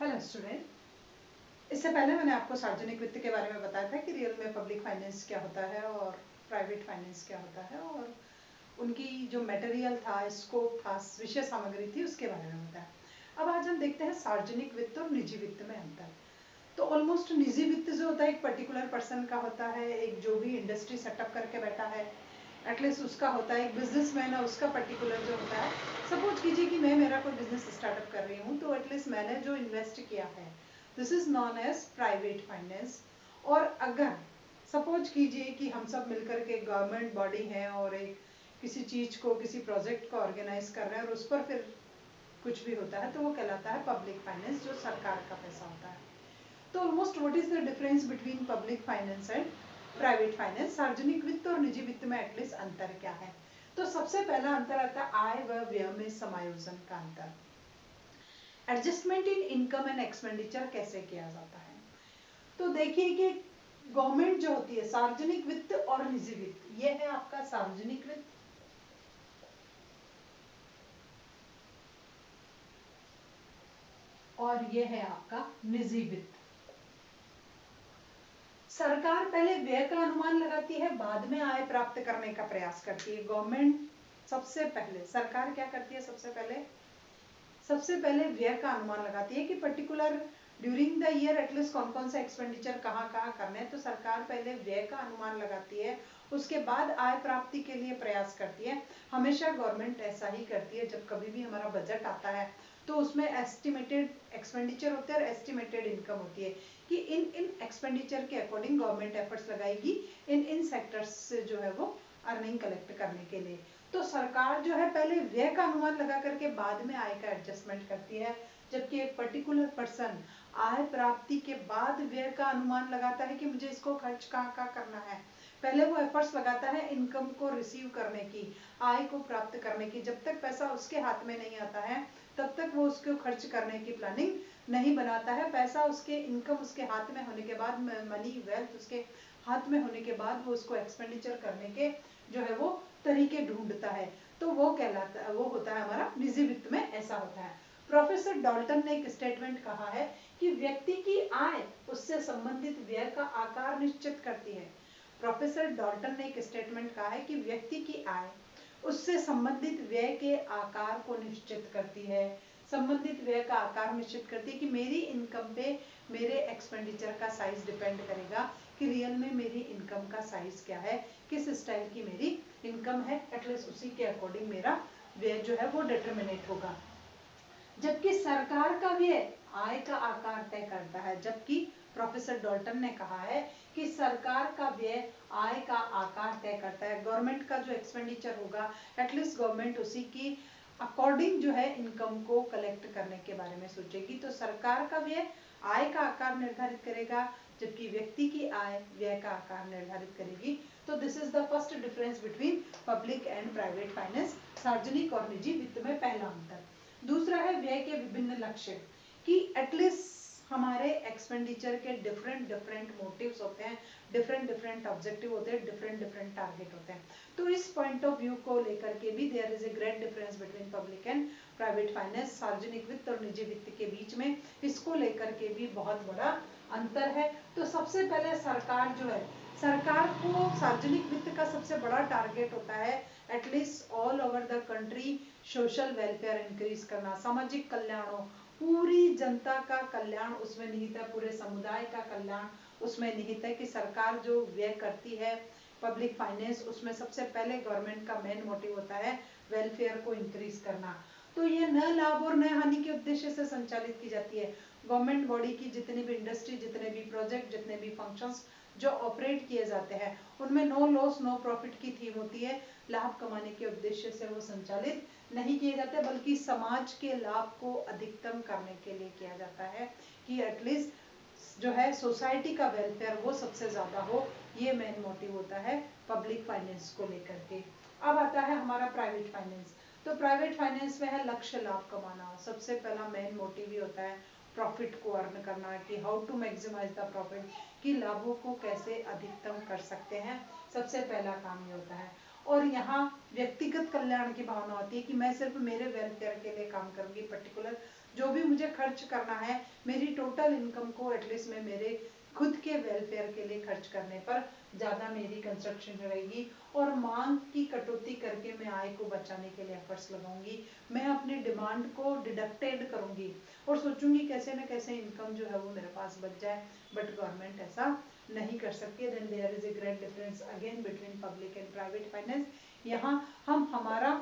Hello student, इससे पहले मैंने आपको सार्वजनिक वित्त के बारे में बताया था कि रियल में पब्लिक फाइनेंस क्या होता है और प्राइवेट फाइनेंस क्या होता है, और उनकी जो मटेरियल था, स्कोप था, विषय सामग्री थी, उसके बारे में बताया। अब आज हम देखते हैं सार्वजनिक वित्त और निजी वित्त में अंतर। तो ऑलमोस्ट निजी वित्त जो होता है एक पर्टिकुलर पर्सन का होता है, एक जो भी इंडस्ट्री सेटअप करके बैठा है एटलीस्ट उसका होता है, एक बिजनेसमैन है उसका पर्टिकुलर जो होता है। सपोज कीजिए कि मैं मेरा कोई बिजनेस स्टार्टअप कर रही हूँ, तो एटलीस्ट मैंने जो इन्वेस्ट किया है this is known as private finance. और अगर सपोज कीजिए कि हम सब मिलकर के गवर्नमेंट बॉडी है और एक किसी चीज को, किसी प्रोजेक्ट को ऑर्गेनाइज कर रहे हैं और उस पर फिर कुछ भी होता है, तो वो कहलाता है पब्लिक फाइनेंस, जो सरकार का पैसा होता है। तो almost what is the difference between public finance and private finance, सार्वजनिक वित्त और निजी वित्त में एटलीस्ट अंतर क्या है? तो सबसे पहला अंतर आता है आय व व्यय में समायोजन का अंतर। Adjustment in income and expenditure कैसे किया जाता है? तो देखिए कि गवर्नमेंट जो होती है, सार्वजनिक वित्त और निजी वित्त, ये है आपका सार्वजनिक वित्त और ये है आपका निजी वित्त। सरकार पहले व्यय का अनुमान लगाती है, बाद में आय प्राप्त करने का प्रयास करती है। गवर्नमेंट सबसे पहले, सरकार क्या करती है, सबसे पहले व्यय का अनुमान लगाती है कि particular during the year at least कौन कौन सा एक्सपेंडिचर कहाँ कहाँ करने हैं। तो सरकार पहले व्यय का अनुमान लगाती है, उसके बाद आय प्राप्ति के लिए प्रयास करती है। हमेशा गवर्नमेंट ऐसा ही करती है। जब कभी भी हमारा बजट आता है तो उसमें एस्टिमेटेड एक्सपेंडिचर होते हैं और एस्टिमेटेड इनकम होती है कि इन इन एक्सपेंडिचर के अकॉर्डिंग गवर्नमेंट एफर्ट्स लगाएगी इन इन सेक्टर्स से जो है वो अर्निंग कलेक्ट करने के लिए। तो सरकार जो है पहले व्यय का अनुमान लगा करके बाद में आय का एडजस्टमेंट करती है, जबकि एक पर्टिकुलर पर्सन आय प्राप्ति के बाद व्यय का अनुमान लगाता है कि मुझे इसको खर्च कहाँ कहाँ करना है। पहले वो एफर्ट्स लगाता है इनकम को रिसीव करने की, आय को प्राप्त करने की। जब तक पैसा उसके हाथ में नहीं आता है तब तक वो उसको खर्च करने की प्लानिंग नहीं बनाता है। पैसा उसके, इनकम उसके हाथ में होने के बाद, मनी वेल्थ उसके हाथ में होने के बाद वो उसको एक्सपेंडिचर करने के जो है वो तरीके ढूंढता है। तो वो कहलाता है, वो होता है हमारा निजी वित्त में ऐसा होता है। प्रोफेसर डॉल्टन ने एक स्टेटमेंट कहा है कि व्यक्ति की आय उससे संबंधित व्यय का आकार निश्चित करती है। प्रोफेसर डॉल्टन ने एक स्टेटमेंट कहा है कि व्यक्ति की आय उससे संबंधित व्यय के आकार को निश्चित करती है। संबंधित व्यय का आकार निश्चित करती है कि मेरी इनकम पे मेरे एक्सपेंडिचर का साइज डिपेंड करेगा कि रियल में मेरी इनकम का साइज क्या है, किस स्टाइल की मेरी इनकम है, एटलीस्ट उसी के अकॉर्डिंग मेरा व्यय जो है वो डिटरमिनेट होगा। जबकि सरकार का व्यय आय का आकार तय करता है। जबकि प्रोफेसर डॉल्टन ने कहा है कि सरकार का व्यय आय का आकार तय करता है। गवर्नमेंट का जो एक्सपेंडिचर होगा एटलीस्ट गवर्नमेंट उसी की अकॉर्डिंग जो है इनकम को कलेक्ट करने के बारे में सोचेगी। तो सरकार का व्यय आय का आकार निर्धारित करेगा, जबकि व्यक्ति की आय व्यय का आकार निर्धारित करेगी। तो this is the first difference between public and private finance, सार्वजनिक और निजी वित्त में पहला अंतर। दूसरा है व्यय के विभिन्न लक्ष्य, कि एटलीस्ट हमारे एक्सपेंडिचर के डिफरेंट डिफरेंट मोटिव्स होते हैं, डिफरेंट डिफरेंट ऑब्जेक्टिव होते हैं, डिफरेंट डिफरेंट टारगेट होते हैं। तो इस पॉइंट ऑफ व्यू को लेकर के भी there is a great difference between public and private finance, सार्वजनिक वित्त और निजी वित्त के बीच में इसको लेकर के भी बहुत बड़ा अंतर है। तो सबसे पहले सरकार जो है, सरकार को सार्वजनिक वित्त का सबसे बड़ा टारगेट होता है at least all over the country social welfare increase करना, सामाजिक कल्याण हो, पूरी जनता का कल्याण उसमें निहित है, पूरे समुदाय का कल्याण उसमें निहित है। कि सरकार जो व्यय करती है पब्लिक फाइनेंस, उसमें सबसे पहले गवर्नमेंट का मेन मोटिव होता है वेलफेयर को इंक्रीज करना। तो ये न लाभ और न हानि के उद्देश्य से संचालित की जाती है। गवर्नमेंट बॉडी की जितनी भी इंडस्ट्री, जितने भी प्रोजेक्ट, जितने भी फंक्शंस जो ऑपरेट किए जाते हैं उनमें नो लॉस नो प्रॉफिट की थीम होती है। लाभ कमाने के उद्देश्य से वो संचालित नहीं किए जाते, बल्कि समाज के लाभ को अधिकतम करने के लिए किया जाता है कि एटलीस्ट जो है सोसाइटी का वेलफेयर वो सबसे ज्यादा हो। ये मेन मोटिव होता है पब्लिक फाइनेंस को लेकर के। अब आता है हमारा प्राइवेट फाइनेंस। तो प्राइवेट फाइनेंस में है लक्ष्य लाभ कमाना। सबसे पहला मेन मोटिव ही होता है प्रॉफिट को अर्न करना, कि how to maximise the profit, कि लाभों को कैसे अधिकतम कर सकते हैं, सबसे पहला काम ये होता है। और यहाँ व्यक्तिगत कल्याण की भावना होती है कि मैं सिर्फ मेरे वेलफेयर के लिए काम करूंगी, पर्टिकुलर जो भी मुझे खर्च करना है मेरी टोटल इनकम को एटलीस्ट मैं मेरे खुद के वेलफेयर के लिए खर्च करने पर ज़्यादा मेरी कंस्ट्रक्शन रहेगी। और मांग की कटौती करके मैं आय को बचाने के लिए एफर्ट्स लगाऊंगी। मैं अपनी डिमांड को डिडक्टेड करूंगी और सोचूंगी कैसे न कैसे इनकम जो है वो मेरे पास बच जाए, बट गवर्नमेंट ऐसा नहीं कर सकती। Then there is a great difference again between public and private finance. यहाँ हम हमारा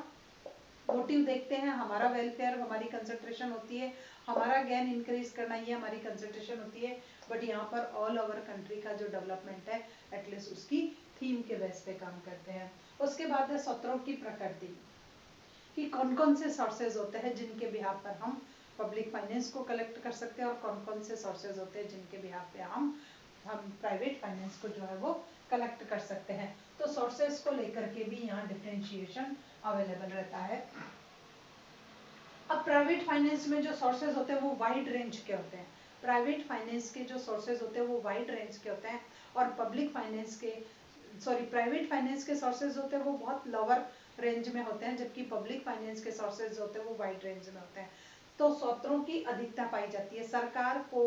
मोटिव देखते हैं, हमारा वेलफेयर, हमारी कंसंट्रेशन होती है, हमारा गेन इंक्रीज करना, ये हमारी कंसंट्रेशन होती है। बट यहाँ पर ऑल ओवर कंट्री का जो डेवलपमेंट है एटलीस्ट उसकी थीम के बेस पे काम करते हैं। उसके बाद है सूत्रों की प्रकृति, कि कौन कौन से सोर्सेज होते हैं जिनके बिहाफ पर हम पब्लिक फाइनेंस को कलेक्ट कर सकते हैं और कौन कौन से सोर्सेज होते हैं जिनके बिहाफ पे हम प्राइवेट फाइनेंस को जो है वो कलेक्ट कर सकते हैं। तो सोर्सेज को लेकर के भी यहाँ डिफरेंशिएशन अवेलेबल रहता है। अब प्राइवेट फाइनेंस में जो सोर्सेज होते हैं वो वाइड रेंज के होते हैं। प्राइवेट फाइनेंस के जो सोर्सेज होते हैं वो वाइड रेंज के होते हैं और पब्लिक फाइनेंस के प्राइवेट फाइनेंस के सोर्सेज होते हैं वो बहुत लोअर रेंज में होते हैं, जबकि पब्लिक फाइनेंस के सोर्सेज होते हैं वो वाइड रेंज में होते हैं। तो स्रोतों की अधिकता पाई जाती है। सरकार को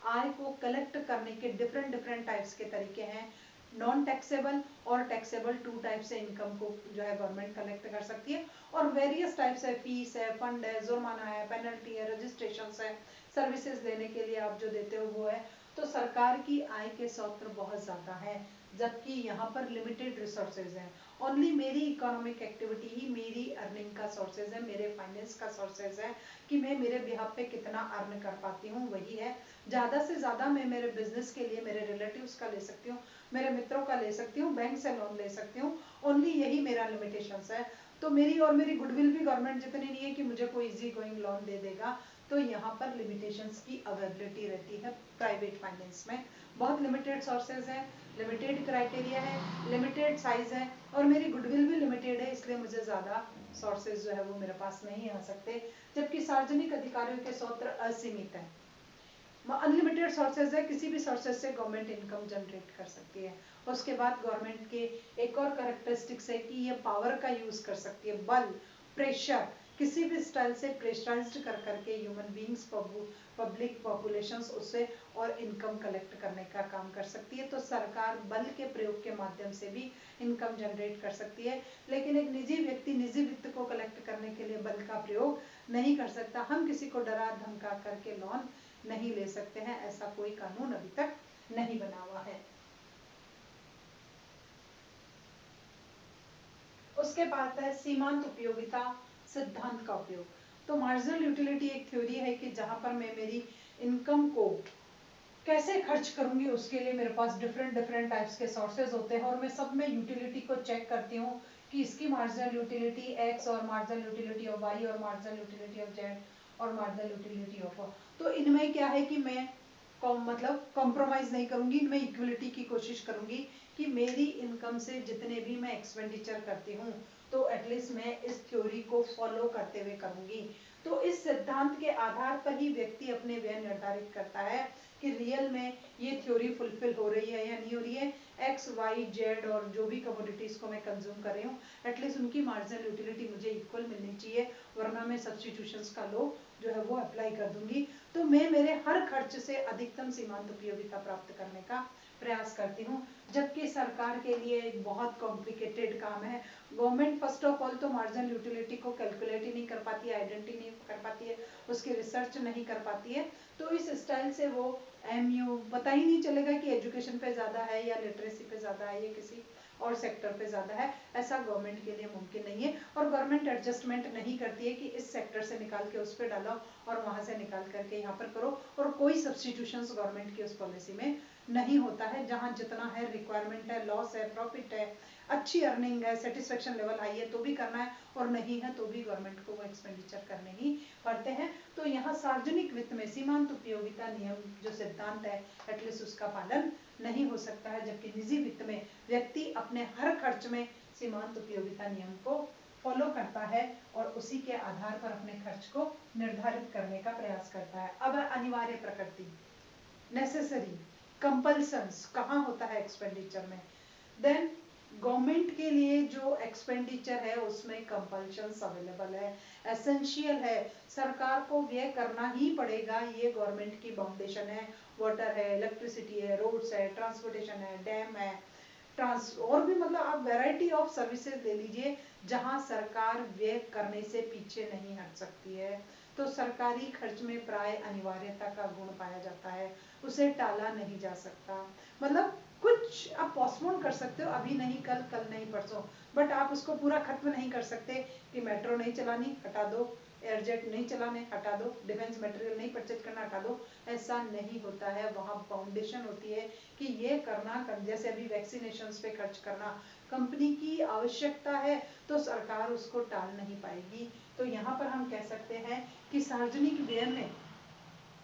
आय को कलेक्ट करने के डिफरेंट टाइप्स के तरीके हैं। नॉन टैक्सेबल और टैक्सेबल, टू टाइप से इनकम को जो है गवर्नमेंट कलेक्ट कर सकती है और वेरियस टाइप्स है, फीस है, फंड है, जुर्माना है, पेनल्टी है, रजिस्ट्रेशन है, सर्विसेज देने के लिए आप जो देते हो वो है। तो सरकार की आय के स्रोत बहुत ज्यादा है, जबकि यहाँ पर लिमिटेड रिसोर्सेज हैं। ओनली मेरी इकोनॉमिक एक्टिविटी ही मेरी अर्निंग का सोर्सेज है, मेरे फाइनेंस का सोर्सेज है कि मैं मेरे बिहाफ पे कितना अर्न कर पाती हूँ वही है। ज़्यादा से ज़्यादा मैं मेरे बिजनेस के लिए मेरे रिलेटिव्स का ले सकती हूँ, मेरे मित्रों का ले सकती हूँ, बैंक से लोन ले सकती हूँ, ओनली यही मेरा लिमिटेशंस है। तो मेरी गुडविल भी गवर्नमेंट जितनी नहीं है कि मुझे कोई इजी गोइंग लोन दे देगा। तो यहाँ पर लिमिटेशंस की अवेलेबिलिटी रहती है प्राइवेट फाइनेंस में। बहुत लिमिटेड सोर्सेज हैं, लिमिटेड क्राइटेरिया है, लिमिटेड साइज है और मेरी गुडविल भी लिमिटेड है, इसलिए मुझे ज़्यादा सोर्सेज जो है वो मेरे पास नहीं आ सकते। जबकि सार्वजनिक अधिकारियों के स्रोत असीमित है, अनलिमिटेड सोर्सेज है, किसी भी सोर्सेज से गवर्नमेंट इनकम जनरेट कर सकती है। उसके बाद गवर्नमेंट के एक और कैरेक्टरिस्टिक्स है कि ये पावर का यूज कर सकती है, बल, प्रेशर, किसी भी स्टाइल से प्रेशराइज्ड कर करके ह्यूमन बींग्स, पब्लिक पॉपुलेशंस उससे और इनकम कलेक्ट करने का काम कर सकती है। तो सरकार बल के प्रयोग के माध्यम से भी इनकम जनरेट कर सकती है, लेकिन एक निजी व्यक्ति निजी वित्त को कलेक्ट करने के लिए बल का प्रयोग नहीं कर सकता। हम किसी को डरा धमका करके लोन नहीं ले सकते हैं, ऐसा कोई कानून अभी तक नहीं बना हुआ है। उसके बाद है सीमांत उपयोगिता सिद्धांत का उपयोग। तो मार्जिनल यूटिलिटी एक थ्योरी है कि जहां पर मैं मेरी इनकम को कैसे खर्च करूंगी उसके लिए मेरे पास डिफरेंट टाइप्स के सोर्सेज होते हैं और मैं सब में यूटिलिटी को चेक करती हूँ कि इसकी मार्जिनल यूटिलिटी एक्स और मार्जिनल यूटिलिटी ऑफ वाई और मार्जिनल यूटिलिटी ऑफ जेड और मार्जिनल यूटिलिटी ऑफ, तो इनमें क्या है कि मैं मतलब कॉम्प्रोमाइज नहीं करूंगी, इनमें इक्वलिटी की कोशिश करूंगी कि मेरी इनकम से जितने भी मैं एक्सपेंडिचर करती हूँ तो एटलीस्ट मैं इस थ्योरी को फॉलो करते हुए करूंगी। तो इस सिद्धांत के आधार पर ही व्यक्ति अपने व्यय निर्धारित करता है कि रियल में ये थ्योरी फुलफिल हो रही है या नहीं हो रही है। एक्स वाई जेड और जो भी कमोडिटीज को मैं कंज्यूम कर रही हूँ एटलीस्ट उनकी मार्जिनल यूटिलिटी मुझे इक्वल मिलनी चाहिए, वरना मैं सब्स्टिट्यूशंस का लॉ जो है वो अप्लाई कर दूंगी। तो मैं मेरे हर खर्च से अधिकतम सीमांत उपयोगिता प्राप्त करने का प्रयास करती हूँ, जबकि सरकार के लिए एक बहुत कॉम्प्लिकेटेड काम है। गवर्नमेंट फर्स्ट ऑफ ऑल तो मार्जिनल यूटिलिटी को कैलकुलेट ही नहीं कर पाती है, आइडेंटिटी नहीं कर पाती है, उसकी रिसर्च नहीं कर पाती है। तो इस स्टाइल से वो एमयू पता ही नहीं चलेगा कि एजुकेशन पे ज़्यादा है या लिटरेसी पे ज़्यादा है या किसी और सेक्टर पे ज़्यादा है, ऐसा गवर्नमेंट के लिए मुमकिन नहीं है। और गवर्नमेंट एडजस्टमेंट नहीं करती है कि इस सेक्टर से निकाल के उस पर डालो और वहाँ से निकाल करके यहाँ पर करो, और कोई सब्सटीट्यूशंस गवर्नमेंट की उस पॉलिसी में नहीं होता है। जहाँ जितना है रिक्वायरमेंट है, लॉस है, प्रॉफिट है, अच्छी अर्निंग है, सेटिस्फेक्शन लेवल हाई है तो भी करना है, और नहीं है तो भी गवर्नमेंट को वो एक्सपेंडिचर करने ही पड़ते हैं। तो यहाँ सार्वजनिक वित्त में सीमांत उपयोगिता नियम जो सिद्धांत है एटलीस्ट उसका पालन नहीं हो सकता है, जबकि निजी वित्त में व्यक्ति अपने हर खर्च में सीमांत उपयोगिता नियम को फॉलो करता है और उसी के आधार पर अपने खर्च को निर्धारित करने का प्रयास करता है। अब अनिवार्य प्रकृति, नेसेसरी, कंपल्सन्स कहाँ होता है एक्सपेंडिचर में। देन गवर्नमेंट के लिए जो एक्सपेंडिचर है उसमें कंपल्शंस अवेलेबल है, एसेंशियल है, सरकार को व्यय करना ही पड़ेगा, ये गवर्नमेंट की बाउंडेशन है। वाटर है, इलेक्ट्रिसिटी है, रोड्स है, ट्रांसपोर्टेशन है, डैम है, और भी मतलब आप वैरायटी ऑफ सर्विसेज ले लीजिए जहां सरकार व्यय करने से पीछे नहीं हट सकती है। तो सरकारी खर्च में प्राय अनिवार्यता का गुण पाया जाता है, उसे टाला नहीं जा सकता। मतलब कुछ आप पोस्टपोन कर सकते हो, अभी नहीं कल, कल नहीं परसों, बट आप उसको पूरा खत्म नहीं कर सकते कि मेट्रो नहीं चलानी, हटा दो, एयरजेट नहीं चलाने, हटा दो, डिफेंस मटेरियल नहीं परचेज करना, हटा दो। ऐसा नहीं होता है, वहाँ फाउंडेशन होती है कि ये करना, जैसे अभी वैक्सीनेशन पे खर्च करना कंपनी की आवश्यकता है, तो सरकार उसको टाल नहीं पाएगी। तो यहाँ पर हम कह सकते हैं कि सार्वजनिक व्यय में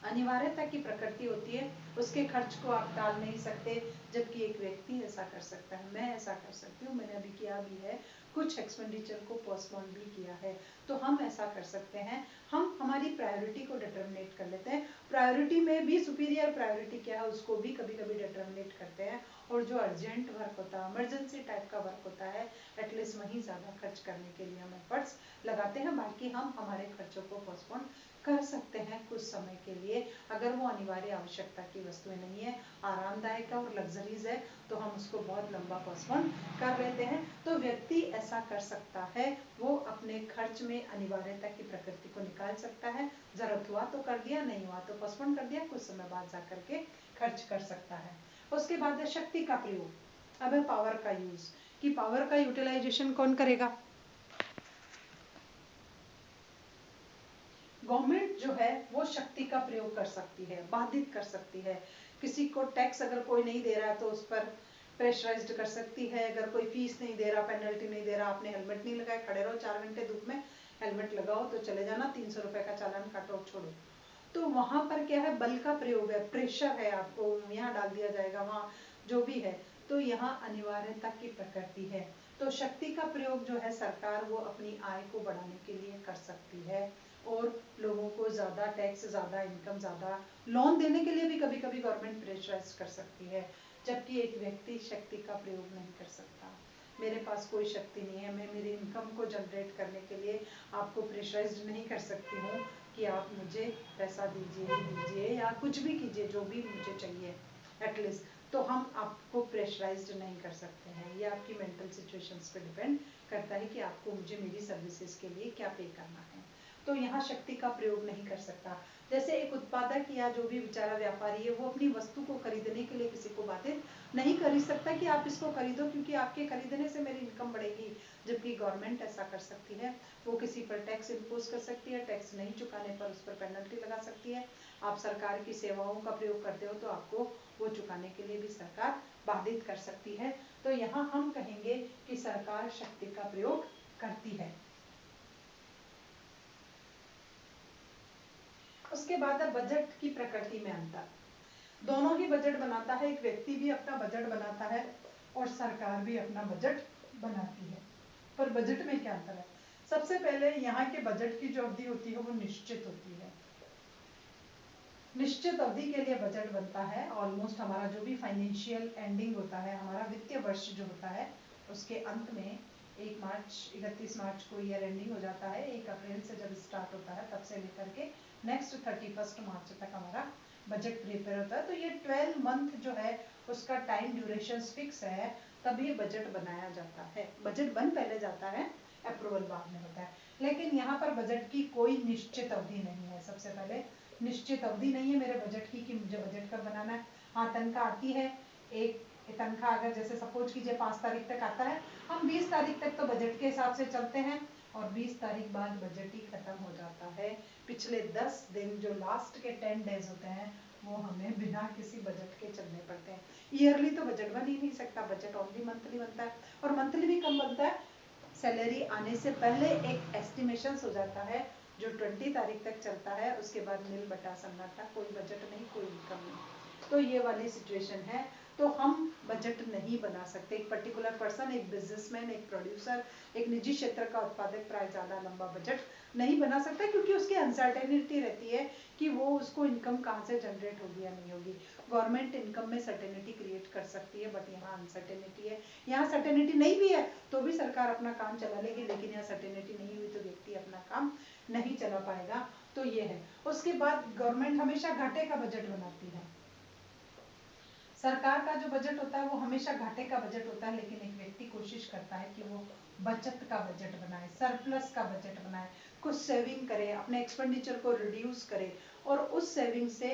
अनिवार्यता की प्रकृति होती है, उसके खर्च को आप टाल नहीं सकते, जबकि एक व्यक्ति ऐसा कर सकता है, मैं ऐसा कर सकती हूँ, मैंने अभी किया भी है, कुछ एक्सपेंडिचर को पोस्टपोन भी किया है। तो हम ऐसा कर सकते हैं, हम हमारी प्रायोरिटी को डिटर्मिनेट कर लेते हैं, प्रायोरिटी में भी सुपीरियर प्रायोरिटी क्या है उसको भी कभी कभी डिटर्मिनेट करते हैं, और जो अर्जेंट वर्क होता है, इमरजेंसी टाइप का वर्क होता है, एटलीस्ट वहीं ज़्यादा खर्च करने के लिए हम एफर्ट्स लगाते हैं, बाकी हम हमारे खर्चों को पोस्टपोन कर सकते हैं कुछ समय के लिए, अगर वो अनिवार्य आवश्यकता की वस्तुएं नहीं है, आरामदायक है और लग्जरीज है, तो हम उसको बहुत लंबा पोस्टपोन कर लेते हैं। तो व्यक्ति ऐसा कर सकता है, वो अपने खर्च में अनिवार्यता की प्रकृति को निकाल सकता है, जरूरत हुआ तो कर दिया, नहीं हुआ तो पोस्टपोन कर दिया, कुछ समय बाद जा करके खर्च कर सकता है। उसके बाद है शक्ति का प्रयोग, अब है पावर का यूज, कि पावर का यूटिलाइजेशन कौन करेगा। गवर्नमेंट जो है वो शक्ति का प्रयोग कर सकती है, बाधित कर सकती है, किसी को टैक्स अगर कोई नहीं दे रहा है तो उस पर प्रेशराइज्ड कर सकती है, अगर कोई फीस नहीं दे रहा, पेनल्टी नहीं दे रहा, आपने हेलमेट नहीं लगाया, खड़े रहो 4 घंटे धूप में, हेलमेट लगाओ तो चले जाना, 300 रुपए का चालान काटो छोड़ो। तो वहां पर क्या है, बल का प्रयोग है, प्रेशर है, आपको यहाँ डाल दिया जाएगा, वहाँ जो भी है, तो यहाँ अनिवार्यता की प्रकृति है। तो शक्ति का प्रयोग जो है सरकार वो अपनी आय को बढ़ाने के लिए कर सकती है, और लोगों को ज्यादा टैक्स, ज्यादा इनकम, ज्यादा लोन देने के लिए भी कभी कभी गवर्नमेंट प्रेशराइज कर सकती है, जबकि एक व्यक्ति शक्ति का प्रयोग नहीं कर सकता। मेरे पास कोई शक्ति नहीं है, मैं मेरी इनकम को जनरेट करने के लिए आपको प्रेशराइज नहीं कर सकती हूँ कि आप मुझे पैसा दीजिए या कुछ भी कीजिए जो भी मुझे चाहिए एटलीस्ट, तो हम आपको प्रेशराइज्ड नहीं कर सकते हैं। ये आपकी मेंटल सिचुएशंस पे डिपेंड करता है कि आपको मुझे मेरी सर्विसेज के लिए क्या पे करना है। तो यहाँ शक्ति का प्रयोग नहीं कर सकता। जैसे एक उत्पादक या जो भी बेचारा व्यापारी है वो अपनी वस्तु को खरीदने के लिए किसी को बाधित नहीं कर सकता कि आप इसको खरीदो क्योंकि आपके खरीदने से मेरी इनकम बढ़ेगी, जबकि गवर्नमेंट ऐसा कर सकती है, वो किसी पर टैक्स इम्पोज कर सकती है, टैक्स नहीं चुकाने पर उस पर पेनल्टी लगा सकती है। आप सरकार की सेवाओं का प्रयोग करते हो तो आपको वो चुकाने के लिए भी सरकार बाधित कर सकती है। तो यहाँ हम कहेंगे कि सरकार शक्ति का प्रयोग करती है। उसके बाद है बजट की प्रकृति में अंतर, दोनों ही बजट बनाता है, एक व्यक्ति भी अपना बजट बनाता है और सरकार भी अपना बजट बनाती है, पर बजट में क्या अंतर है। सबसे पहले यहाँ के बजट की जो अवधि होती है वो निश्चित होती है, निश्चित अवधि के लिए बजट बनता है, ऑलमोस्ट हमारा जो भी फाइनेंशियल एंडिंग होता है, हमारा वित्तीय वर्ष जो होता है उसके अंत में 31 मार्च को ईयर एंडिंग हो जाता है, 1 अप्रैल से जब स्टार्ट होता है तब से लेकर के नेक्स्ट 31 मार्च तक हमारा बजट प्रिपेयर होता है। तो ये 12 मंथ जो है उसका टाइम ड्यूरेशन फिक्स है, तभी बजट बनाया जाता है, बजट बन पहले जाता है, अप्रूवल बाद में होता है। लेकिन यहाँ पर बजट की कोई निश्चित अवधि नहीं है, सबसे पहले निश्चित अवधि नहीं है मेरे बजट की कि मुझे बजट कब बनाना है। हाँ, तनख्वाह आती है, एक तनख्वाह अगर जैसे सपोज कीजिए 5 तारीख तक आता है, हम 20 तारीख तक तो बजट के हिसाब से चलते हैं और 20 तारीख बाद बजट ही खत्म हो जाता है। पिछले 10 दिन जो लास्ट के 10 डेज होते हैं वो हमें बिना किसी बजट के चलने पड़ते हैं। ईयरली तो बजट बन ही नहीं सकता, बजट ओनली मंथली बनता है, और मंथली भी कम बनता है, सैलरी आने से पहले एक एस्टिमेशन हो जाता है जो 20 तारीख तक चलता है, उसके बाद नील बटा सन्नाटा, कोई बजट नहीं, कोई इनकम नहीं। तो ये वाली सिचुएशन है, तो हम बजट नहीं बना सकते। एक पर्टिकुलर पर्सन, एक बिजनेसमैन, एक प्रोड्यूसर, एक निजी क्षेत्र का उत्पादक प्राय ज्यादा लंबा बजट नहीं बना सकता, क्योंकि उसकी अनसर्टेनिटी रहती है कि वो उसको इनकम कहाँ से जनरेट होगी या नहीं होगी। गवर्नमेंट इनकम में सर्टेनिटी क्रिएट कर सकती है, बट यहाँ अनसर्टेनिटी है। यहाँ सर्टेनिटी नहीं भी है तो भी सरकार अपना काम चला लेगी, लेकिन यहाँ सर्टेनिटी नहीं हुई तो व्यक्ति अपना काम नहीं चला पाएगा। तो ये है। उसके बाद गवर्नमेंट हमेशा घाटे का बजट बनाती है। सरकार का जो बजट होता है वो हमेशा घाटे का बजट होता है, लेकिन एक व्यक्ति कोशिश करता है कि वो बचत का बजट बनाए, सरप्लस का बजट बनाए, कुछ सेविंग करे, अपने एक्सपेंडिचर को रिड्यूस करे और उस सेविंग से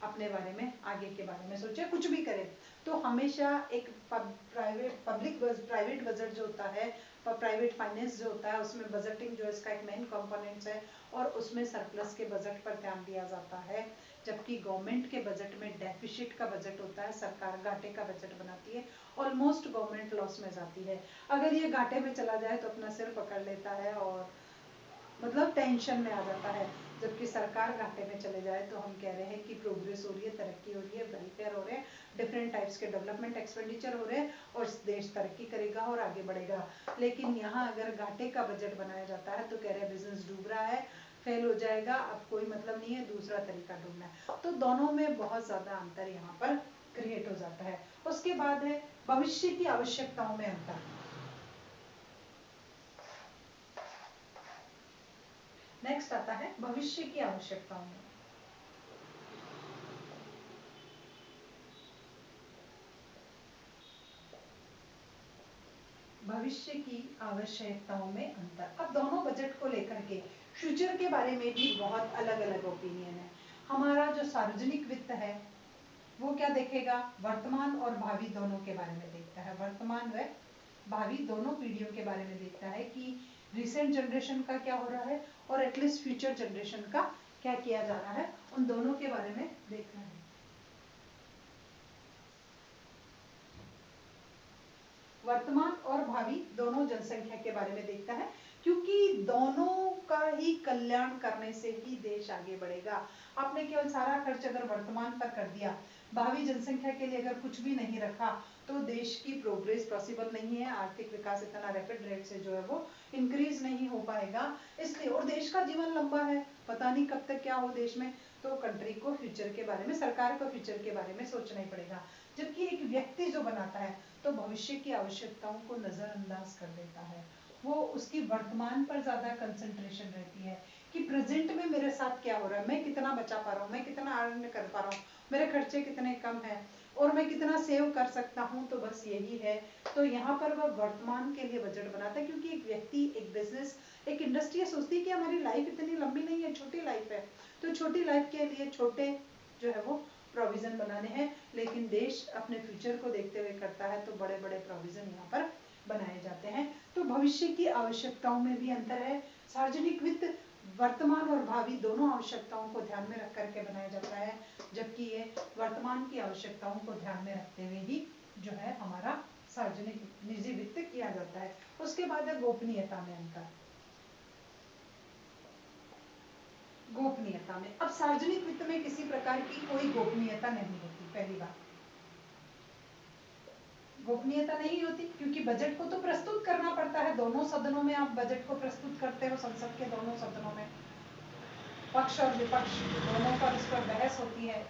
अपने बारे में, आगे के बारे में सोचे, कुछ भी करे। तो हमेशा एक प्राइवेट बजट जो होता है, प्राइवेट फाइनेंस जो होता है, उसमें बजटिंग जो इसका एक मेन कंपोनेंट्स है और उसमें सरप्लस के बजट पर ध्यान दिया जाता है। जबकि गवर्नमेंट के बजट में डेफिसिट का बजट होता है, सरकार घाटे का बजट बनाती है, ऑलमोस्ट गवर्नमेंट लॉस में जाती है। अगर ये घाटे में चला जाए तो अपना सिर पकड़ लेता है और मतलब टेंशन में आ जाता है। जबकि सरकार घाटे में चले जाए तो हम कह रहे हैं कि प्रोग्रेस हो रही है, तरक्की हो रही है, वेलफेयर हो रहे हैं, डिफरेंट टाइप्स के डेवलपमेंट एक्सपेंडिचर हो रहे हैं और देश तरक्की करेगा और आगे बढ़ेगा। लेकिन यहाँ अगर घाटे का बजट बनाया जाता है तो कह रहे हैं बिजनेस डूब रहा है, फेल हो जाएगा, अब कोई मतलब नहीं है, दूसरा तरीका ढूंढना है। तो दोनों में बहुत ज्यादा अंतर यहाँ पर क्रिएट हो जाता है। उसके बाद है भविष्य की आवश्यकताओं में अंतर। नेक्स्ट आता है भविष्य की आवश्यकताओं में। भविष्य की आवश्यकताओं में अंतर। अब दोनों बजट को लेकर के फ्यूचर के बारे में भी बहुत अलग अलग ओपिनियन है। हमारा जो सार्वजनिक वित्त है वो क्या देखेगा, वर्तमान और भावी दोनों के बारे में देखता है, वर्तमान व भावी दोनों पीढ़ियों के बारे में देखता है कि रिसेंट जनरेशन का क्या हो रहा है और एटलीस्ट फ्यूचर जनरेशन का क्या किया जा रहा है, उन दोनों के बारे में देखना है। वर्तमान और भावी दोनों जनसंख्या के बारे में देखता है, क्योंकि दोनों का ही कल्याण करने से ही देश आगे बढ़ेगा। आपने केवल सारा खर्च अगर वर्तमान पर कर दिया, भावी जनसंख्या के लिए अगर कुछ भी नहीं रखा, तो देश की प्रोग्रेस पॉसिबल नहीं है, आर्थिक विकास इतना रैपिड रेट से जो है वो इंक्रीज नहीं हो पाएगा। इसलिए, और देश का जीवन लंबा है, पता नहीं कब तक क्या हो देश में, तो कंट्री को फ्यूचर के बारे में, सरकार को फ्यूचर के बारे में सोचना ही पड़ेगा। जबकि एक व्यक्ति जो बनाता है तो भविष्य की आवश्यकताओं को नजरअंदाज कर देता है, वो उसकी वर्तमान पर ज्यादा कंसंट्रेशन रहती है कि प्रेजेंट में मेरे साथ क्या हो रहा है, मैं कितना बचा पा रहा हूँ, मैं कितना अर्न कर पा रहा हूँ, मेरे खर्चे कितने कम है और मैं कितना सेव कर सकता हूँ। तो बस यही है। तो यहाँ पर वह वर्तमान के लिए बजट बनाता है, क्योंकि एक व्यक्ति, एक बिजनेस, एक इंडस्ट्री सोचती है कि हमारी लाइफ इतनी लंबी नहीं है, छोटी लाइफ है, तो छोटी लाइफ के लिए छोटे जो है वो प्रोविजन बनाने हैं। लेकिन देश अपने फ्यूचर को देखते हुए करता है तो बड़े बड़े प्रोविजन यहाँ पर बनाए जाते हैं। तो भविष्य की आवश्यकताओं में भी अंतर है। सार्वजनिक वित्त वर्तमान और भावी दोनों आवश्यकताओं को ध्यान में रख करके बनाया जाता है, जबकि ये वर्तमान की आवश्यकताओं को ध्यान में रखते हुए ही जो है हमारा सार्वजनिक निजी वित्त किया जाता है। उसके बाद है गोपनीयता में अंतर। गोपनीयता में, अब सार्वजनिक वित्त में किसी प्रकार की कोई गोपनीयता नहीं होती। पहली बात, गोपनीयता नहीं होती क्योंकि बजट को तो प्रस्तुत करना पड़ता है, दोनों सदनों में आप बजट को प्रस्तुत करते हो, संसद के दोनों सदनों में पक्ष और विपक्ष दोनों पर उस पर बहस होती है,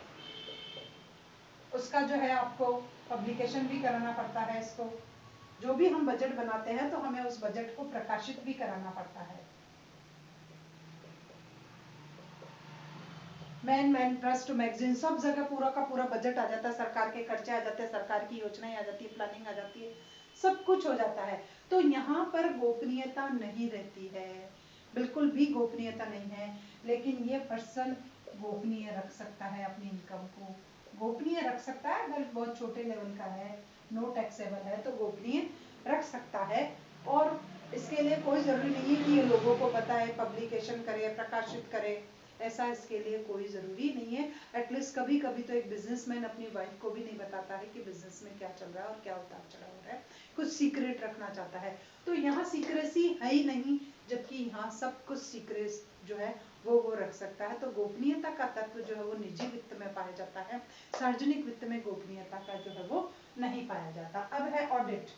उसका जो है आपको पब्लिकेशन भी कराना पड़ता है। इसको जो भी हम बजट बनाते हैं तो हमें उस बजट को प्रकाशित भी कराना पड़ता है। मैन ट्रस्ट मैगजीन सब जगह पूरा का पूरा बजट आ जाता है, सरकार के खर्चे आ जाते हैं, सरकार की योजनाएं आ जाती है, प्लानिंग आ जाती है, सब कुछ हो जाता है। तो यहाँ पर गोपनीयता नहीं रहती है, बिल्कुल भी गोपनीयता नहीं है। लेकिन ये पर्सन गोपनीय रख सकता है अपनी इनकम को, गोपनीय रख सकता है अगर बहुत छोटे लेवल का है, नो टैक्सेबल है तो गोपनीय रख सकता है। और इसके लिए कोई जरूरी नहीं है कि ये लोगों को बताए, पब्लिकेशन करे, प्रकाशित करे, ऐसा इसके लिए कोई जरूरी नहीं है। एटलीस्ट कभी कभी तो एक बिजनेसमैन अपनी वाइफ को भी नहीं बताता है कि बिजनेस में क्या चल रहा है और क्या उतार चढ़ाव हो रहा है, कुछ सीक्रेट रखना चाहता है। तो यहाँ सीक्रेसी है ही नहीं, जबकि यहाँ सब कुछ सीक्रेट जो है वो रख सकता है। तो गोपनीयता का तत्व जो है वो निजी वित्त में पाया जाता है, सार्वजनिक वित्त में गोपनीयता का जो है वो नहीं पाया जाता। अब है ऑडिट।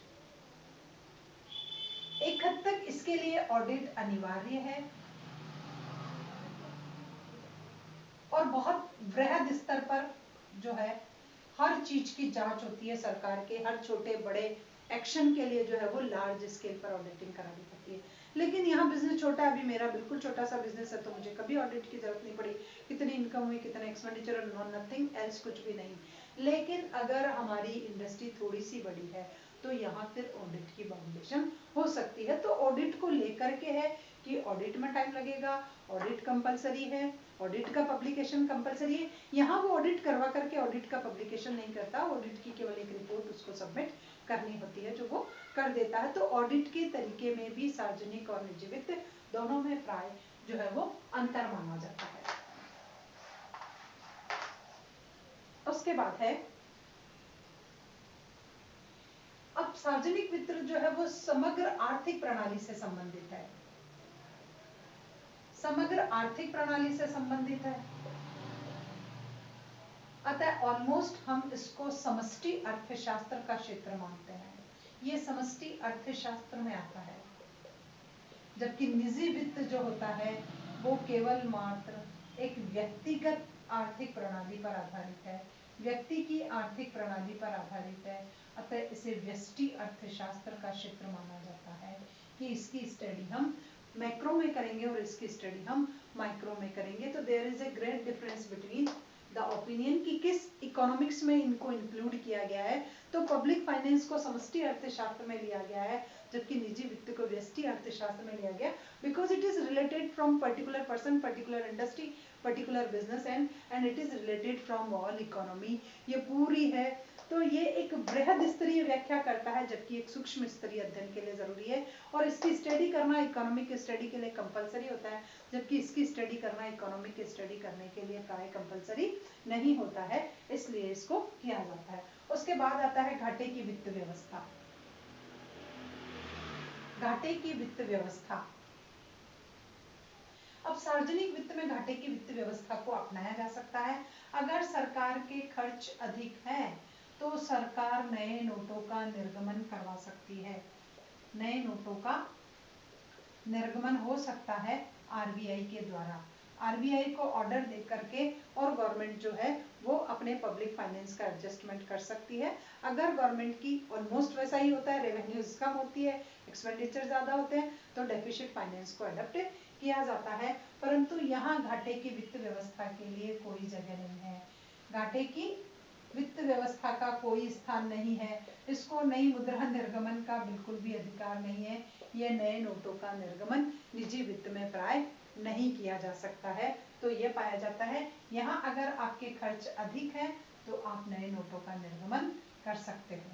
एक हद तक इसके लिए ऑडिट अनिवार्य है, और बहुत वृहद स्तर पर जो है हर चीज की जांच होती है सरकार के, हर छोटे बड़े एक्शन के लिए जो है वो लार्ज स्केल पर ऑडिटिंग करानी पड़ती है। लेकिन यहाँ बिजनेस छोटा है, अभी मेरा बिल्कुल छोटा सा बिजनेस है, तो मुझे कभी ऑडिट की जरूरत नहीं पड़ी, कितनी इनकम हुई, कितना एक्सपेंडिचर, नथिंग एल्स, कुछ भी नहीं। लेकिन अगर हमारी इंडस्ट्री थोड़ी सी बड़ी है तो यहाँ फिर ऑडिट की बाउंडेशन हो सकती है। तो ऑडिट को लेकर के है कि ऑडिट में टाइम लगेगा, ऑडिट कंपलसरी है, ऑडिट का पब्लिकेशन कंपलसरी है। यहाँ वो ऑडिट करवा करके ऑडिट का पब्लिकेशन नहीं करता, ऑडिट की केवल एक रिपोर्ट उसको सबमिट करनी होती है जो वो कर देता है। तो ऑडिट के तरीके में भी सार्वजनिक और निजी वित्त दोनों में प्राय जो है वो अंतर माना जाता है। उसके बाद है अब सार्वजनिक वित्त जो है वो समग्र आर्थिक प्रणाली से संबंधित है, समग्र आर्थिक प्रणाली से संबंधित है। अतः ऑलमोस्ट हम इसको समष्टि अर्थशास्त्र का क्षेत्र मानते हैं, ये समष्टि अर्थशास्त्र में आता है। जबकि निजी वित्त जो होता है वो केवल मात्र एक व्यक्तिगत आर्थिक प्रणाली पर आधारित है, व्यक्ति की आर्थिक प्रणाली पर आधारित है। अतः इसे व्यष्टि अर्थशास्त्र का क्षेत्र माना जाता है कि इसकी स्टडी हम मैक्रो में करेंगे और इसकी स्टडी हम माइक्रो में करेंगे। तो there is a great difference between the opinion कि किस इकोनॉमिक्स में इनको इंक्लूड किया गया है। तो पब्लिक फाइनेंस को समष्टि अर्थशास्त्र में लिया गया है, जबकि निजी वित्त को व्यष्टि अर्थशास्त्र में लिया गया, because it is related from particular person, particular industry, particular business and it is related from all economy. ये पूरी है। तो ये एक बृहद स्तरीय व्याख्या करता है, जबकि एक सूक्ष्म स्तरीय अध्ययन के लिए जरूरी है, और इसकी स्टडी करना इकोनॉमिक स्टडी के लिए कंपलसरी होता है, जबकि इसकी स्टडी करना इकोनॉमिक स्टडी करने के लिए प्राय कंपलसरी नहीं होता है, इसलिए इसको किया जाता है। उसके बाद आता है घाटे की वित्त व्यवस्था। घाटे की वित्त व्यवस्था। अब सार्वजनिक वित्त में घाटे की वित्त व्यवस्था को अपनाया जा सकता है अगर सरकार के खर्च अधिक हैं तो सरकार नए नोटों का निर्गमन करवा सकती है, नए नोटों का निर्गमन हो सकता है आरबीआई के द्वारा। आरबीआई को ऑर्डर दे करके और गवर्नमेंट जो है वो अपने पब्लिक फाइनेंस का एडजस्टमेंट कर सकती है। अगर गवर्नमेंट की ऑलमोस्ट वैसा ही होता है, रेवेन्यूज कम होती है, एक्सपेंडिचर ज्यादा होते हैं, तो डेफिसिट फाइनेंस को अडॉप्ट किया जाता है। परंतु यहाँ घाटे की वित्त व्यवस्था के लिए कोई जगह नहीं है, घाटे की वित्त व्यवस्था का कोई स्थान नहीं है, इसको नई मुद्रा निर्गमन का बिल्कुल भी अधिकार नहीं है। ये नए नोटों का निर्गमन निजी वित्त में प्राय नहीं किया जा सकता है। तो ये पाया जाता है यहाँ अगर आपके खर्च अधिक है तो आप नए नोटों का निर्गमन कर सकते हो,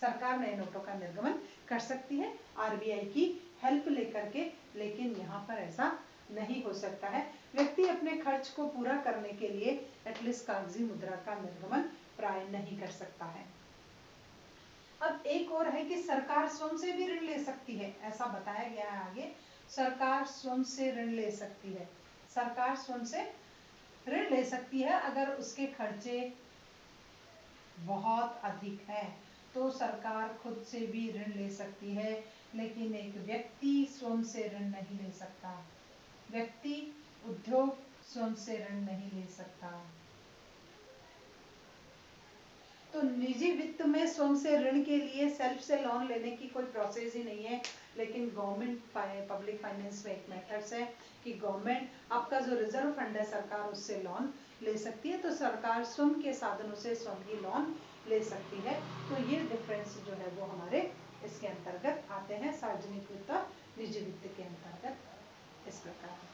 सरकार नए नोटों का निर्गमन कर सकती है आरबीआई की हेल्प लेकर के, लेकिन यहाँ पर ऐसा नहीं हो सकता है। व्यक्ति अपने खर्च को पूरा करने के लिए एटलीस्ट कागजी मुद्रा का निर्गमन प्राय नहीं कर सकता है। अब एक और है कि सरकार स्वयं से भी ऋण ले सकती है, ऐसा बताया गया है आगे, सरकार स्वयं से ऋण ले सकती है, सरकार स्वयं से ऋण ले सकती है अगर उसके खर्चे बहुत अधिक है तो सरकार खुद से भी ऋण ले सकती है, लेकिन एक व्यक्ति स्वयं से ऋण नहीं ले सकता, व्यक्ति उद्योग स्वयं से ऋण नहीं ले सकता। तो निजी वित्त में स्वयं से ऋण के लिए सेल्फ से लोन लेने की कोई प्रोसेस ही नहीं है, लेकिन गवर्नमेंट पब्लिक फाइनेंस में एक मेथड्स है कि गवर्नमेंट आपका जो रिजर्व फंड है सरकार उससे लोन ले सकती है, तो सरकार स्वयं के साधनों से स्वयं ही लोन ले सकती है। तो ये डिफरेंस जो है वो हमारे इसके अंतर्गत आते हैं, सार्वजनिक वित्त और निजी वित्त के अंतर्गत इस प्रकार।